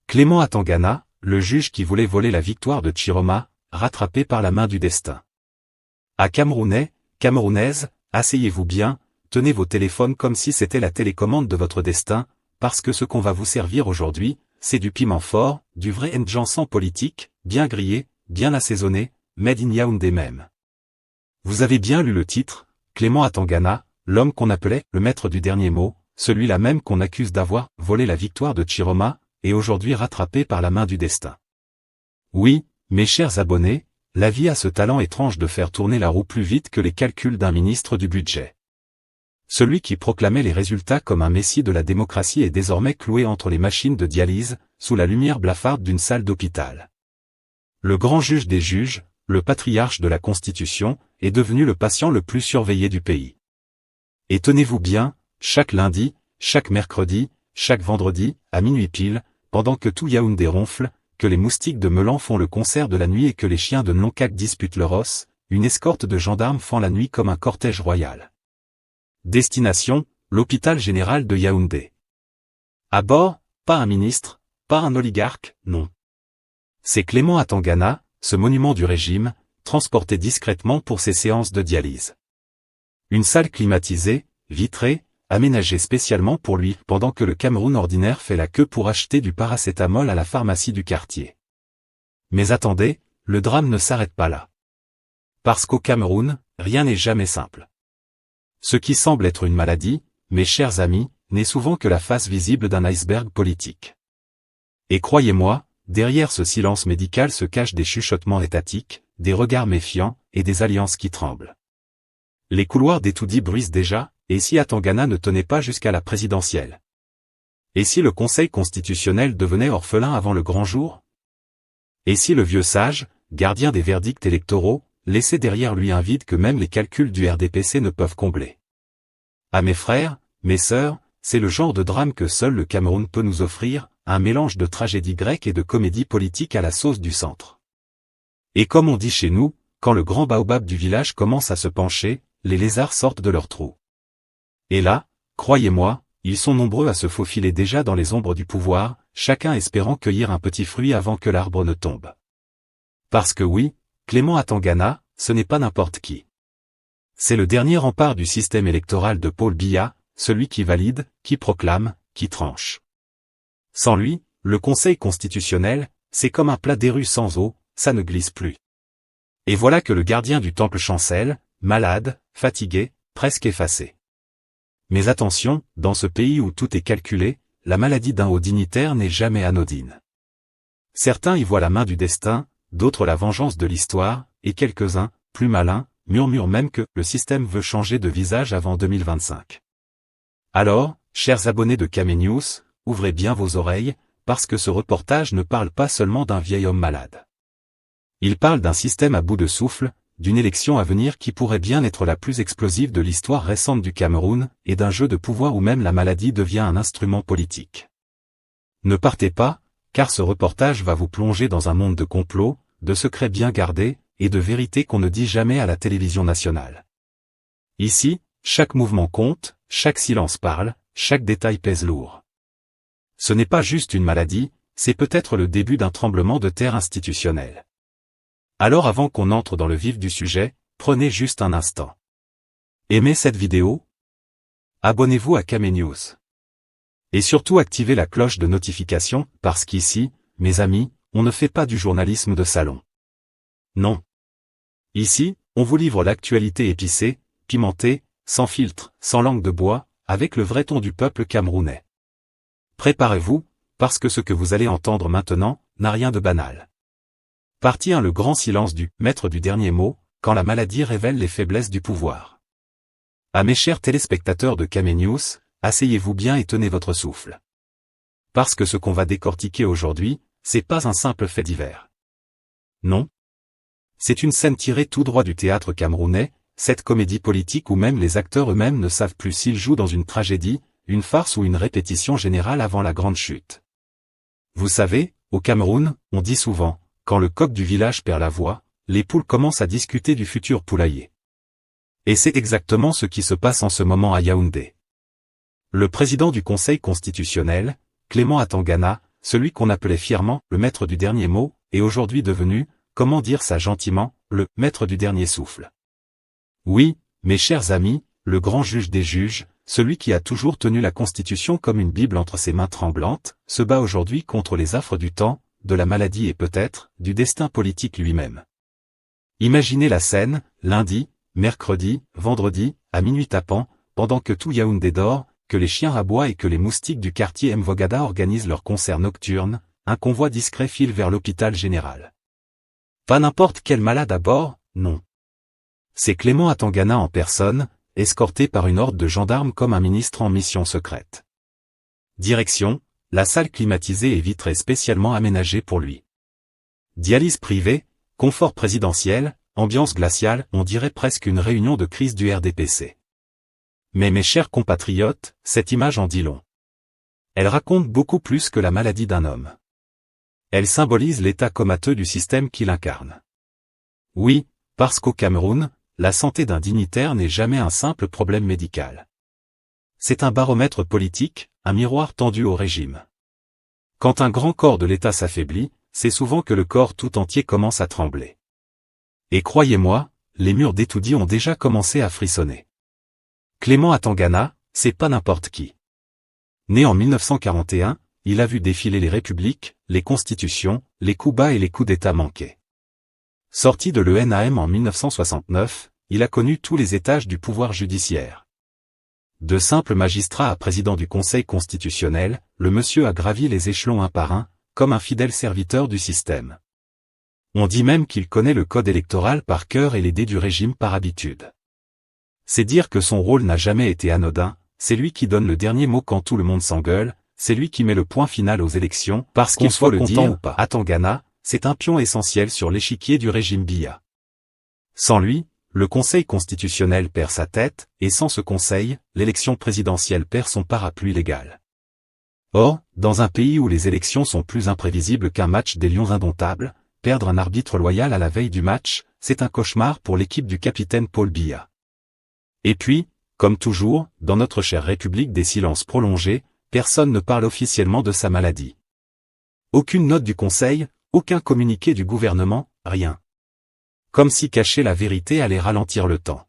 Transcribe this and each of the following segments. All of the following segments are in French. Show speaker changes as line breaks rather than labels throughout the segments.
Clément Atangana, le juge qui voulait voler la victoire de Chiroma, rattrapé par la main du destin. À Camerounais, Camerounaises, asseyez-vous bien, tenez vos téléphones comme si c'était la télécommande de votre destin, parce que ce qu'on va vous servir aujourd'hui, c'est du piment fort, du vrai ndjansan politique, bien grillé, bien assaisonné, made in Yaoundé même. Vous avez bien lu le titre, Clément Atangana, l'homme qu'on appelait le maître du dernier mot, celui-là même qu'on accuse d'avoir volé la victoire de Chiroma, et aujourd'hui rattrapé par la main du destin. Oui, mes chers abonnés, la vie a ce talent étrange de faire tourner la roue plus vite que les calculs d'un ministre du budget. Celui qui proclamait les résultats comme un messie de la démocratie est désormais cloué entre les machines de dialyse, sous la lumière blafarde d'une salle d'hôpital. Le grand juge des juges, le patriarche de la Constitution, est devenu le patient le plus surveillé du pays. Et tenez-vous bien, chaque lundi, chaque mercredi, chaque vendredi, à minuit pile, pendant que tout Yaoundé ronfle, que les moustiques de Melan font le concert de la nuit et que les chiens de Noncac disputent leur os, une escorte de gendarmes fend la nuit comme un cortège royal. Destination, l'hôpital général de Yaoundé. À bord, pas un ministre, pas un oligarque, non. C'est Clément Atangana, ce monument du régime, transporté discrètement pour ses séances de dialyse. Une salle climatisée, vitrée, aménagée spécialement pour lui, pendant que le Cameroun ordinaire fait la queue pour acheter du paracétamol à la pharmacie du quartier. Mais attendez, le drame ne s'arrête pas là. Parce qu'au Cameroun, rien n'est jamais simple. Ce qui semble être une maladie, mes chers amis, n'est souvent que la face visible d'un iceberg politique. Et croyez-moi, derrière ce silence médical se cachent des chuchotements étatiques, des regards méfiants, et des alliances qui tremblent. Les couloirs d'Etoudi bruissent déjà, et si Atangana ne tenait pas jusqu'à la présidentielle? Et si le Conseil constitutionnel devenait orphelin avant le grand jour? Et si le vieux sage, gardien des verdicts électoraux, laissait derrière lui un vide que même les calculs du RDPC ne peuvent combler? À mes frères, mes sœurs, c'est le genre de drame que seul le Cameroun peut nous offrir, un mélange de tragédie grecque et de comédie politique à la sauce du centre. Et comme on dit chez nous, quand le grand baobab du village commence à se pencher, les lézards sortent de leur trou. Et là, croyez-moi, ils sont nombreux à se faufiler déjà dans les ombres du pouvoir, chacun espérant cueillir un petit fruit avant que l'arbre ne tombe. Parce que oui, Clément Atangana, ce n'est pas n'importe qui. C'est le dernier rempart du système électoral de Paul Biya, celui qui valide, qui proclame, qui tranche. Sans lui, le Conseil constitutionnel, c'est comme un plat d'éru sans eau, ça ne glisse plus. Et voilà que le gardien du temple chancelle, malade, fatigué, presque effacé. Mais attention, dans ce pays où tout est calculé, la maladie d'un haut dignitaire n'est jamais anodine. Certains y voient la main du destin, d'autres la vengeance de l'histoire, et quelques-uns, plus malins, murmurent même que le système veut changer de visage avant 2025. Alors, chers abonnés de Kame News, ouvrez bien vos oreilles, parce que ce reportage ne parle pas seulement d'un vieil homme malade. Il parle d'un système à bout de souffle, d'une élection à venir qui pourrait bien être la plus explosive de l'histoire récente du Cameroun, et d'un jeu de pouvoir où même la maladie devient un instrument politique. Ne partez pas, car ce reportage va vous plonger dans un monde de complots, de secrets bien gardés, et de vérités qu'on ne dit jamais à la télévision nationale. Ici, chaque mouvement compte, chaque silence parle, chaque détail pèse lourd. Ce n'est pas juste une maladie, c'est peut-être le début d'un tremblement de terre institutionnel. Alors avant qu'on entre dans le vif du sujet, prenez juste un instant. Aimez cette vidéo? Abonnez-vous à Kame News. Et surtout activez la cloche de notification, parce qu'ici, mes amis, on ne fait pas du journalisme de salon. Non. Ici, on vous livre l'actualité épicée, pimentée, sans filtre, sans langue de bois, avec le vrai ton du peuple camerounais. Préparez-vous, parce que ce que vous allez entendre maintenant, n'a rien de banal. Partie 1. Le grand silence du « maître du dernier mot », quand la maladie révèle les faiblesses du pouvoir. À mes chers téléspectateurs de Kame News, asseyez-vous bien et tenez votre souffle. Parce que ce qu'on va décortiquer aujourd'hui, c'est pas un simple fait divers. Non. C'est une scène tirée tout droit du théâtre camerounais, cette comédie politique où même les acteurs eux-mêmes ne savent plus s'ils jouent dans une tragédie, une farce ou une répétition générale avant la grande chute. Vous savez, au Cameroun, on dit souvent, quand le coq du village perd la voix, les poules commencent à discuter du futur poulailler. Et c'est exactement ce qui se passe en ce moment à Yaoundé. Le président du Conseil constitutionnel, Clément Atangana, celui qu'on appelait fièrement le maître du dernier mot, est aujourd'hui devenu, comment dire ça gentiment, le maître du dernier souffle. Oui, mes chers amis, le grand juge des juges, celui qui a toujours tenu la Constitution comme une Bible entre ses mains tremblantes, se bat aujourd'hui contre les affres du temps, de la maladie et peut-être, du destin politique lui-même. Imaginez la scène, lundi, mercredi, vendredi, à minuit tapant, pendant que tout Yaoundé dort, que les chiens aboient et que les moustiques du quartier Mvogada organisent leur concert nocturne, un convoi discret file vers l'hôpital général. Pas n'importe quel malade à bord, non. C'est Clément Atangana en personne, escorté par une horde de gendarmes comme un ministre en mission secrète. Direction, la salle climatisée et vitrée spécialement aménagée pour lui. Dialyse privée, confort présidentiel, ambiance glaciale, on dirait presque une réunion de crise du RDPC. Mais mes chers compatriotes, cette image en dit long. Elle raconte beaucoup plus que la maladie d'un homme. Elle symbolise l'état comateux du système qu'il incarne. Oui, parce qu'au Cameroun, la santé d'un dignitaire n'est jamais un simple problème médical. C'est un baromètre politique, un miroir tendu au régime. Quand un grand corps de l'État s'affaiblit, c'est souvent que le corps tout entier commence à trembler. Et croyez-moi, les murs d'Etoudi ont déjà commencé à frissonner. Clément Atangana, c'est pas n'importe qui. Né en 1941, il a vu défiler les républiques, les constitutions, les coups bas et les coups d'État manqués. Sorti de l'ENAM en 1969, il a connu tous les étages du pouvoir judiciaire. De simple magistrat à président du Conseil constitutionnel, le monsieur a gravi les échelons un par un, comme un fidèle serviteur du système. On dit même qu'il connaît le code électoral par cœur et les dés du régime par habitude. C'est dire que son rôle n'a jamais été anodin, c'est lui qui donne le dernier mot quand tout le monde s'engueule, c'est lui qui met le point final aux élections, parce qu'il soit content ou pas. Atangana, c'est un pion essentiel sur l'échiquier du régime Biya. Sans lui, le Conseil constitutionnel perd sa tête, et sans ce Conseil, l'élection présidentielle perd son parapluie légal. Or, dans un pays où les élections sont plus imprévisibles qu'un match des lions indomptables, perdre un arbitre loyal à la veille du match, c'est un cauchemar pour l'équipe du capitaine Paul Biya. Et puis, comme toujours, dans notre chère République des silences prolongés, personne ne parle officiellement de sa maladie. Aucune note du Conseil, aucun communiqué du gouvernement, rien. Comme si cacher la vérité allait ralentir le temps.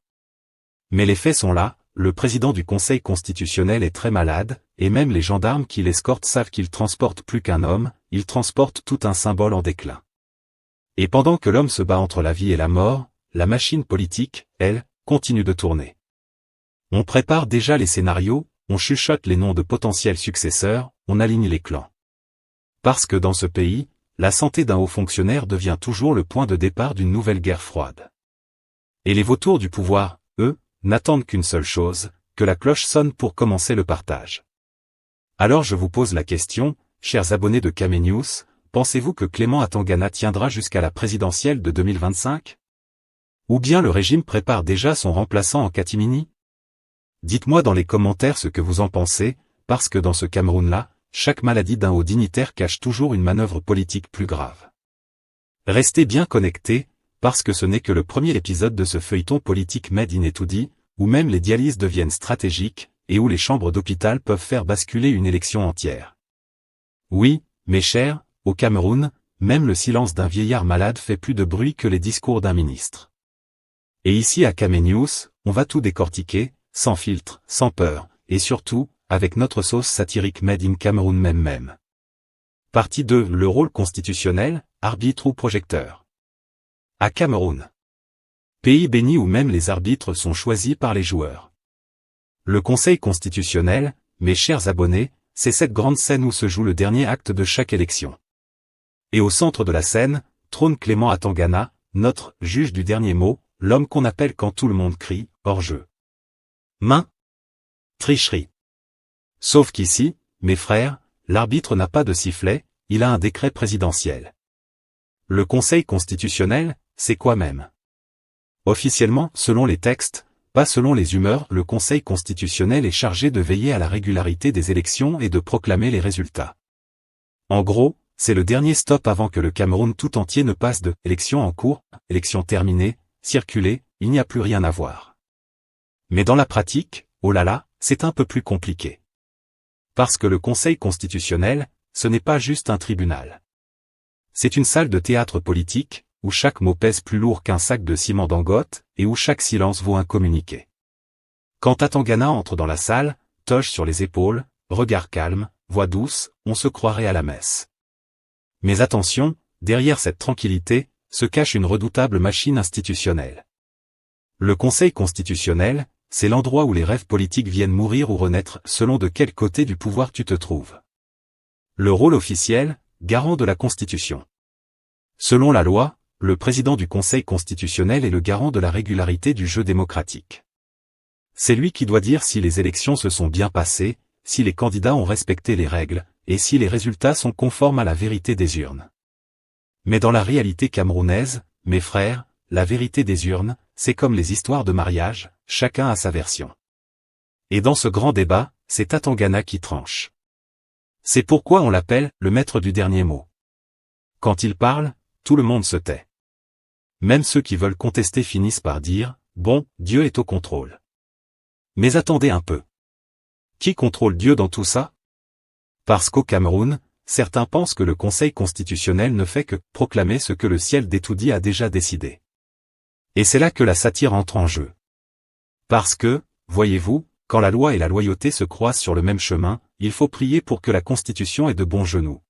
Mais les faits sont là, le président du Conseil constitutionnel est très malade, et même les gendarmes qui l'escortent savent qu'il transporte plus qu'un homme, il transporte tout un symbole en déclin. Et pendant que l'homme se bat entre la vie et la mort, la machine politique, elle, continue de tourner. On prépare déjà les scénarios, on chuchote les noms de potentiels successeurs, on aligne les clans. Parce que dans ce pays, la santé d'un haut fonctionnaire devient toujours le point de départ d'une nouvelle guerre froide. Et les vautours du pouvoir, eux, n'attendent qu'une seule chose, que la cloche sonne pour commencer le partage. Alors je vous pose la question, chers abonnés de Kame News, pensez-vous que Clément Atangana tiendra jusqu'à la présidentielle de 2025? Ou bien le régime prépare déjà son remplaçant en catimini? Dites-moi dans les commentaires ce que vous en pensez, parce que dans ce Cameroun-là, chaque maladie d'un haut dignitaire cache toujours une manœuvre politique plus grave. Restez bien connectés, parce que ce n'est que le premier épisode de ce feuilleton politique Made in Etoudi, où même les dialyses deviennent stratégiques, et où les chambres d'hôpital peuvent faire basculer une élection entière. Oui, mes chers, au Cameroun, même le silence d'un vieillard malade fait plus de bruit que les discours d'un ministre. Et ici à Kame News, on va tout décortiquer, sans filtre, sans peur, et surtout, avec notre sauce satirique Made in Cameroun même. Partie 2. Le rôle constitutionnel, arbitre ou projecteur. À Cameroun. Pays béni où même les arbitres sont choisis par les joueurs. Le Conseil constitutionnel, mes chers abonnés, c'est cette grande scène où se joue le dernier acte de chaque élection. Et au centre de la scène, trône Clément Atangana, notre juge du dernier mot, l'homme qu'on appelle quand tout le monde crie, hors jeu. Main. Tricherie. Sauf qu'ici, mes frères, l'arbitre n'a pas de sifflet, il a un décret présidentiel. Le Conseil constitutionnel, c'est quoi même? Officiellement, selon les textes, pas selon les humeurs, le Conseil constitutionnel est chargé de veiller à la régularité des élections et de proclamer les résultats. En gros, c'est le dernier stop avant que le Cameroun tout entier ne passe de « élection en cours » « élection terminée » « circuler », il n'y a plus rien à voir. Mais dans la pratique, oh là là, c'est un peu plus compliqué. Parce que le Conseil constitutionnel, ce n'est pas juste un tribunal. C'est une salle de théâtre politique, où chaque mot pèse plus lourd qu'un sac de ciment Dangote, et où chaque silence vaut un communiqué. Quand Atangana entre dans la salle, toge sur les épaules, regard calme, voix douce, on se croirait à la messe. Mais attention, derrière cette tranquillité, se cache une redoutable machine institutionnelle. Le Conseil constitutionnel, c'est l'endroit où les rêves politiques viennent mourir ou renaître selon de quel côté du pouvoir tu te trouves. Le rôle officiel, garant de la Constitution. Selon la loi, le président du Conseil constitutionnel est le garant de la régularité du jeu démocratique. C'est lui qui doit dire si les élections se sont bien passées, si les candidats ont respecté les règles, et si les résultats sont conformes à la vérité des urnes. Mais dans la réalité camerounaise, mes frères, la vérité des urnes, c'est comme les histoires de mariage, chacun a sa version. Et dans ce grand débat, c'est Atangana qui tranche. C'est pourquoi on l'appelle le maître du dernier mot. Quand il parle, tout le monde se tait. Même ceux qui veulent contester finissent par dire « Bon, Dieu est au contrôle ». Mais attendez un peu. Qui contrôle Dieu dans tout ça? Parce qu'au Cameroun, certains pensent que le Conseil constitutionnel ne fait que proclamer ce que le ciel d'Etoudi a déjà décidé. Et c'est là que la satire entre en jeu. Parce que, voyez-vous, quand la loi et la loyauté se croisent sur le même chemin, il faut prier pour que la Constitution ait de bons genoux.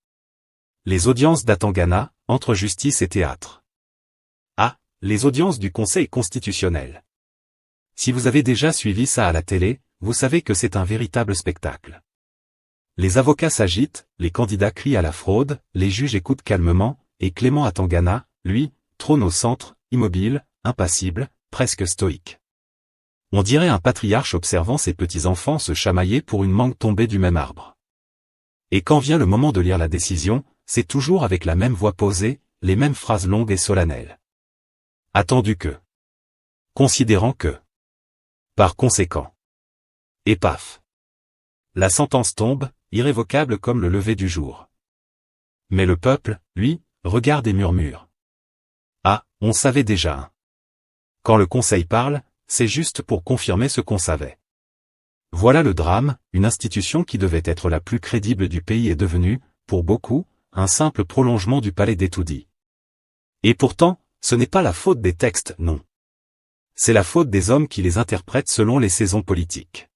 Les audiences d'Atangana, entre justice et théâtre. Ah, les audiences du Conseil constitutionnel. Si vous avez déjà suivi ça à la télé, vous savez que c'est un véritable spectacle. Les avocats s'agitent, les candidats crient à la fraude, les juges écoutent calmement, et Clément Atangana, lui, trône au centre, immobile, impassible, presque stoïque. On dirait un patriarche observant ses petits-enfants se chamailler pour une mangue tombée du même arbre. Et quand vient le moment de lire la décision, c'est toujours avec la même voix posée, les mêmes phrases longues et solennelles. Attendu que. Considérant que. Par conséquent. Et paf. La sentence tombe, irrévocable comme le lever du jour. Mais le peuple, lui, regarde et murmure. Ah, on savait déjà. Hein. Quand le Conseil parle, c'est juste pour confirmer ce qu'on savait. Voilà le drame, une institution qui devait être la plus crédible du pays est devenue, pour beaucoup, un simple prolongement du palais d'Etoudi. Et pourtant, ce n'est pas la faute des textes, non. C'est la faute des hommes qui les interprètent selon les saisons politiques.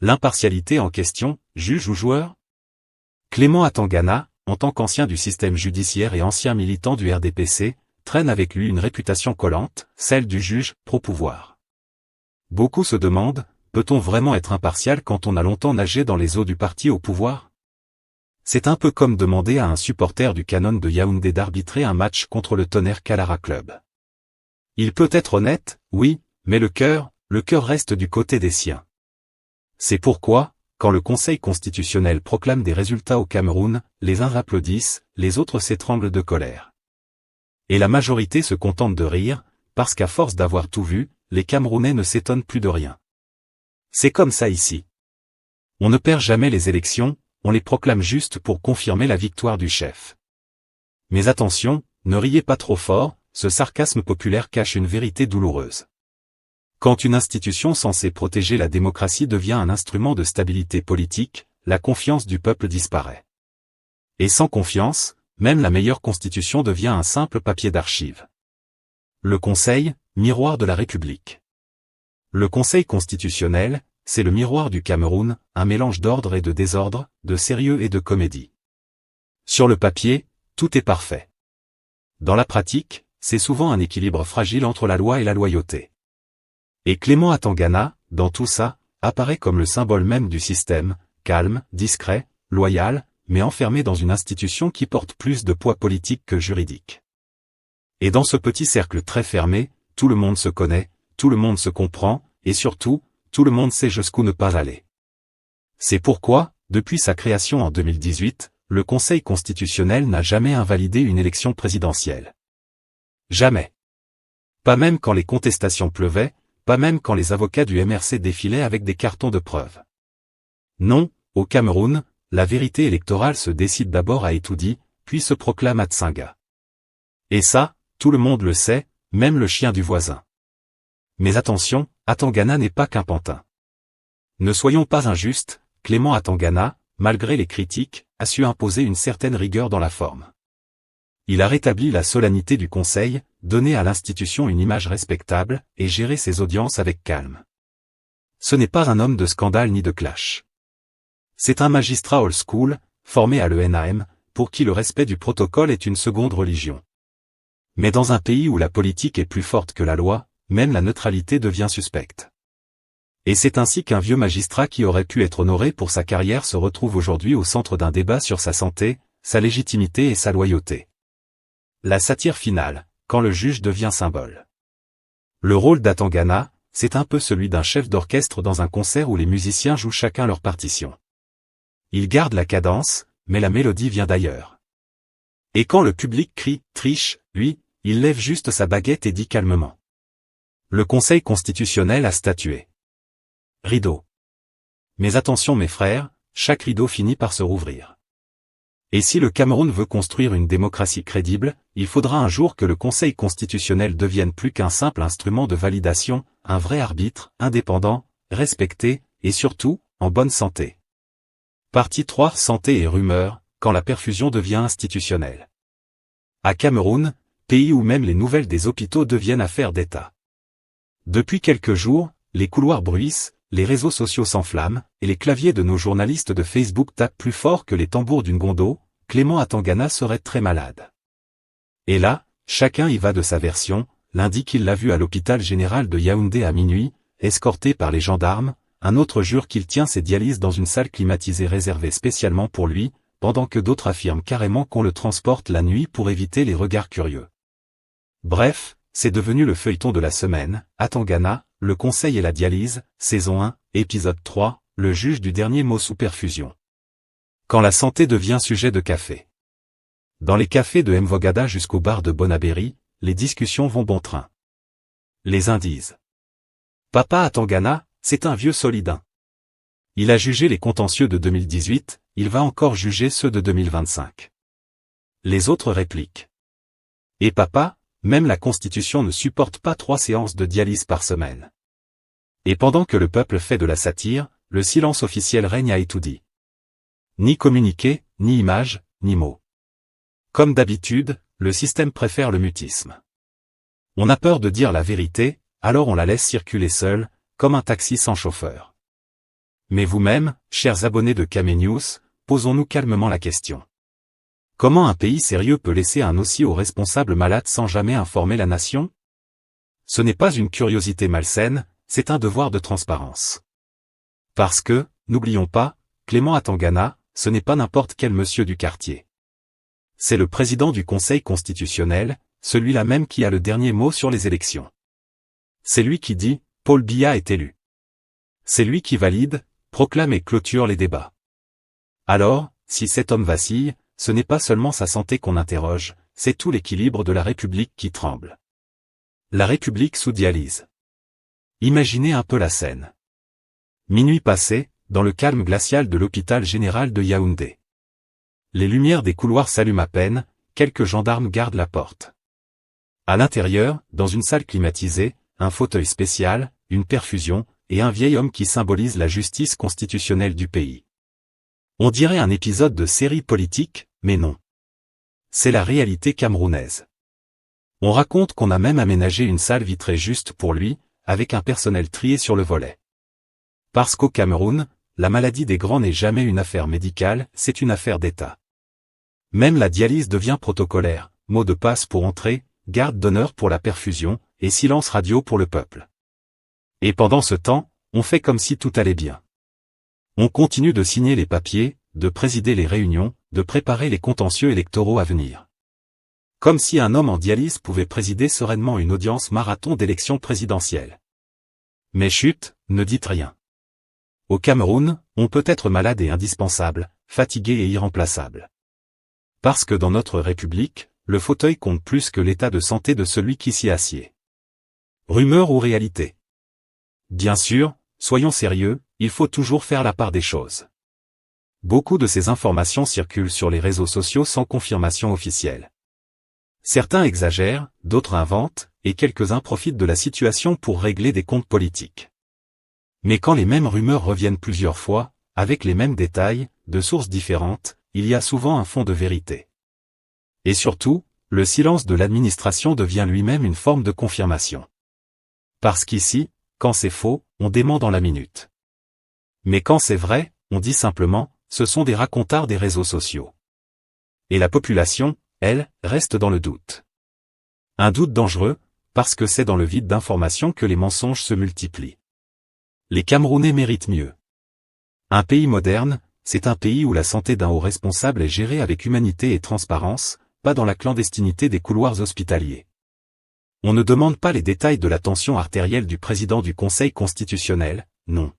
L'impartialité en question, juge ou joueur? Clément Atangana, en tant qu'ancien du système judiciaire et ancien militant du RDPC, traîne avec lui une réputation collante, celle du juge, pro-pouvoir. Beaucoup se demandent, peut-on vraiment être impartial quand on a longtemps nagé dans les eaux du parti au pouvoir? C'est un peu comme demander à un supporter du Canon de Yaoundé d'arbitrer un match contre le Tonnerre Calara Club. Il peut être honnête, oui, mais le cœur reste du côté des siens. C'est pourquoi, quand le Conseil constitutionnel proclame des résultats au Cameroun, les uns applaudissent, les autres s'étranglent de colère. Et la majorité se contente de rire, parce qu'à force d'avoir tout vu, les Camerounais ne s'étonnent plus de rien. C'est comme ça ici. On ne perd jamais les élections, on les proclame juste pour confirmer la victoire du chef. Mais attention, ne riez pas trop fort, ce sarcasme populaire cache une vérité douloureuse. Quand une institution censée protéger la démocratie devient un instrument de stabilité politique, la confiance du peuple disparaît. Et sans confiance, même la meilleure constitution devient un simple papier d'archives. Le Conseil, miroir de la République. Le Conseil constitutionnel, c'est le miroir du Cameroun, un mélange d'ordre et de désordre, de sérieux et de comédie. Sur le papier, tout est parfait. Dans la pratique, c'est souvent un équilibre fragile entre la loi et la loyauté. Et Clément Atangana, dans tout ça, apparaît comme le symbole même du système, calme, discret, loyal, mais enfermé dans une institution qui porte plus de poids politique que juridique. Et dans ce petit cercle très fermé, tout le monde se connaît, tout le monde se comprend, et surtout, tout le monde sait jusqu'où ne pas aller. C'est pourquoi, depuis sa création en 2018, le Conseil constitutionnel n'a jamais invalidé une élection présidentielle. Jamais. Pas même quand les contestations pleuvaient, pas même quand les avocats du MRC défilaient avec des cartons de preuve. Non, au Cameroun, la vérité électorale se décide d'abord à Etoudi, puis se proclame à Tsinga. Et ça, tout le monde le sait, même le chien du voisin. Mais attention, Atangana n'est pas qu'un pantin. Ne soyons pas injustes, Clément Atangana, malgré les critiques, a su imposer une certaine rigueur dans la forme. Il a rétabli la solennité du Conseil, donné à l'institution une image respectable, et géré ses audiences avec calme. Ce n'est pas un homme de scandale ni de clash. C'est un magistrat old school, formé à l'ENAM, pour qui le respect du protocole est une seconde religion. Mais dans un pays où la politique est plus forte que la loi, même la neutralité devient suspecte. Et c'est ainsi qu'un vieux magistrat qui aurait pu être honoré pour sa carrière se retrouve aujourd'hui au centre d'un débat sur sa santé, sa légitimité et sa loyauté. La satire finale, quand le juge devient symbole. Le rôle d'Atangana, c'est un peu celui d'un chef d'orchestre dans un concert où les musiciens jouent chacun leur partition. Il garde la cadence, mais la mélodie vient d'ailleurs. Et quand le public crie « triche », lui, il lève juste sa baguette et dit calmement. Le Conseil constitutionnel a statué. Rideau. Mais attention mes frères, chaque rideau finit par se rouvrir. Et si le Cameroun veut construire une démocratie crédible, il faudra un jour que le Conseil constitutionnel devienne plus qu'un simple instrument de validation, un vrai arbitre, indépendant, respecté, et surtout, en bonne santé. Partie 3 Santé et rumeurs, quand la perfusion devient institutionnelle. À Cameroun, pays où même les nouvelles des hôpitaux deviennent affaires d'État. Depuis quelques jours, les couloirs bruissent, les réseaux sociaux s'enflamment, et les claviers de nos journalistes de Facebook tapent plus fort que les tambours d'une gondo, Clément Atangana serait très malade. Et là, chacun y va de sa version, l'un dit qu'il l'a vu à l'hôpital général de Yaoundé à minuit, escorté par les gendarmes, un autre jure qu'il tient ses dialyses dans une salle climatisée réservée spécialement pour lui, pendant que d'autres affirment carrément qu'on le transporte la nuit pour éviter les regards curieux. Bref, c'est devenu le feuilleton de la semaine, Atangana, le Conseil et la dialyse, saison 1, épisode 3, le juge du dernier mot sous perfusion. Quand la santé devient sujet de café. Dans les cafés de Mvogada jusqu'au bar de Bonabéry, les discussions vont bon train. Les uns disent. Papa Atangana, c'est un vieux solidin. Il a jugé les contentieux de 2018, il va encore juger ceux de 2025. Les autres répliquent. Et papa, même la Constitution ne supporte pas 3 séances de dialyse par semaine. Et pendant que le peuple fait de la satire, le silence officiel règne à Etoudi. Ni communiqué, ni image, ni mots. Comme d'habitude, le système préfère le mutisme. On a peur de dire la vérité, alors on la laisse circuler seule, comme un taxi sans chauffeur. Mais vous-même, chers abonnés de Kame News, posons-nous calmement la question. Comment un pays sérieux peut laisser un aussi haut responsable malade sans jamais informer la nation? Ce n'est pas une curiosité malsaine, c'est un devoir de transparence. Parce que, n'oublions pas, Clément Atangana, ce n'est pas n'importe quel monsieur du quartier. C'est le président du Conseil constitutionnel, celui-là même qui a le dernier mot sur les élections. C'est lui qui dit, Paul Biya est élu. C'est lui qui valide, proclame et clôture les débats. Alors, si cet homme vacille, ce n'est pas seulement sa santé qu'on interroge, c'est tout l'équilibre de la République qui tremble. La République sous dialyse. Imaginez un peu la scène. Minuit passé, dans le calme glacial de l'hôpital général de Yaoundé. Les lumières des couloirs s'allument à peine, quelques gendarmes gardent la porte. À l'intérieur, dans une salle climatisée, un fauteuil spécial, une perfusion, et un vieil homme qui symbolise la justice constitutionnelle du pays. On dirait un épisode de série politique, mais non. C'est la réalité camerounaise. On raconte qu'on a même aménagé une salle vitrée juste pour lui, avec un personnel trié sur le volet. Parce qu'au Cameroun, la maladie des grands n'est jamais une affaire médicale, c'est une affaire d'État. Même la dialyse devient protocolaire, mot de passe pour entrer, garde d'honneur pour la perfusion, et silence radio pour le peuple. Et pendant ce temps, on fait comme si tout allait bien. On continue de signer les papiers, de présider les réunions, de préparer les contentieux électoraux à venir. Comme si un homme en dialyse pouvait présider sereinement une audience marathon d'élections présidentielles. Mais chut, ne dites rien. Au Cameroun, on peut être malade et indispensable, fatigué et irremplaçable. Parce que dans notre République, le fauteuil compte plus que l'état de santé de celui qui s'y assied. Rumeur ou réalité? Bien sûr, soyons sérieux, il faut toujours faire la part des choses. Beaucoup de ces informations circulent sur les réseaux sociaux sans confirmation officielle. Certains exagèrent, d'autres inventent, et quelques-uns profitent de la situation pour régler des comptes politiques. Mais quand les mêmes rumeurs reviennent plusieurs fois, avec les mêmes détails, de sources différentes, il y a souvent un fond de vérité. Et surtout, le silence de l'administration devient lui-même une forme de confirmation. Parce qu'ici, quand c'est faux, on dément dans la minute. Mais quand c'est vrai, on dit simplement, ce sont des racontards des réseaux sociaux. Et la population, elle, reste dans le doute. Un doute dangereux, parce que c'est dans le vide d'informations que les mensonges se multiplient. Les Camerounais méritent mieux. Un pays moderne, c'est un pays où la santé d'un haut responsable est gérée avec humanité et transparence, pas dans la clandestinité des couloirs hospitaliers. On ne demande pas les détails de la tension artérielle du président du Conseil constitutionnel, non.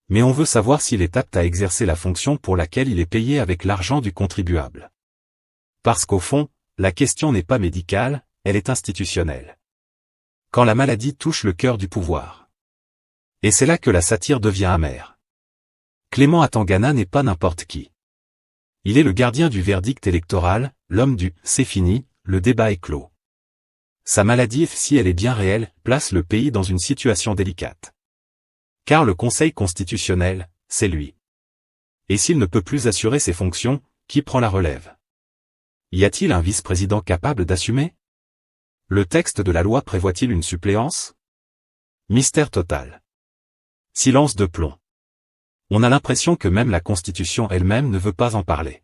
Mais on veut savoir s'il est apte à exercer la fonction pour laquelle il est payé avec l'argent du contribuable. Parce qu'au fond, la question n'est pas médicale, elle est institutionnelle. Quand la maladie touche le cœur du pouvoir. Et c'est là que la satire devient amère. Clément Atangana n'est pas n'importe qui. Il est le gardien du verdict électoral, l'homme du « c'est fini », le débat est clos. Sa maladie, si elle est bien réelle, place le pays dans une situation délicate. Car le Conseil constitutionnel, c'est lui. Et s'il ne peut plus assurer ses fonctions, qui prend la relève? Y a-t-il un vice-président capable d'assumer? Le texte de la loi prévoit-il une suppléance? Mystère total. Silence de plomb. On a l'impression que même la Constitution elle-même ne veut pas en parler.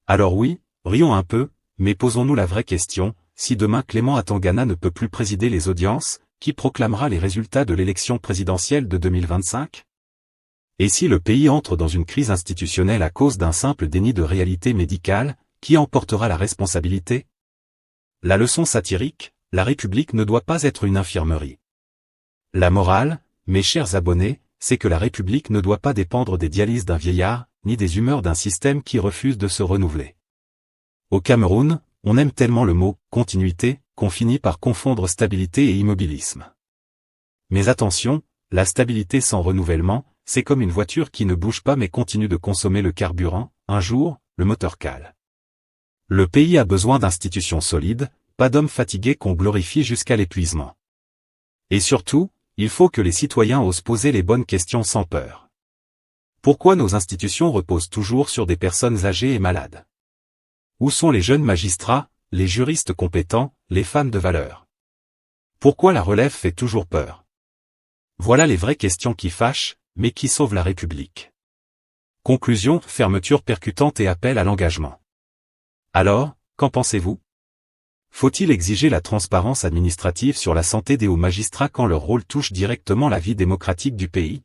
Alors oui, rions un peu, mais posons-nous la vraie question, si demain Clément Atangana ne peut plus présider les audiences, qui proclamera les résultats de l'élection présidentielle de 2025? Et si le pays entre dans une crise institutionnelle à cause d'un simple déni de réalité médicale, qui en portera la responsabilité? La leçon satirique, la République ne doit pas être une infirmerie. La morale, mes chers abonnés, c'est que la République ne doit pas dépendre des dialyses d'un vieillard, ni des humeurs d'un système qui refuse de se renouveler. Au Cameroun, on aime tellement le mot « continuité » qu'on finit par confondre stabilité et immobilisme. Mais attention, la stabilité sans renouvellement, c'est comme une voiture qui ne bouge pas mais continue de consommer le carburant, un jour, le moteur cale. Le pays a besoin d'institutions solides, pas d'hommes fatigués qu'on glorifie jusqu'à l'épuisement. Et surtout, il faut que les citoyens osent poser les bonnes questions sans peur. Pourquoi nos institutions reposent toujours sur des personnes âgées et malades? Où sont les jeunes magistrats, les juristes compétents, les femmes de valeur? Pourquoi la relève fait toujours peur? Voilà les vraies questions qui fâchent, mais qui sauvent la République. Conclusion, fermeture percutante et appel à l'engagement. Alors, qu'en pensez-vous? Faut-il exiger la transparence administrative sur la santé des hauts magistrats quand leur rôle touche directement la vie démocratique du pays?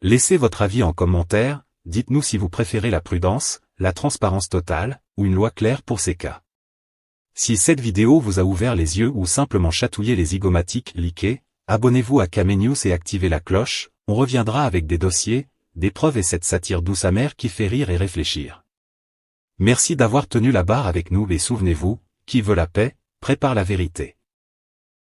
Laissez votre avis en commentaire, dites-nous si vous préférez la prudence, la transparence totale, ou une loi claire pour ces cas. Si cette vidéo vous a ouvert les yeux ou simplement chatouillé les zygomatiques, likez, abonnez-vous à Kamenews et activez la cloche, on reviendra avec des dossiers, des preuves et cette satire douce amère qui fait rire et réfléchir. Merci d'avoir tenu la barre avec nous et souvenez-vous, qui veut la paix, prépare la vérité.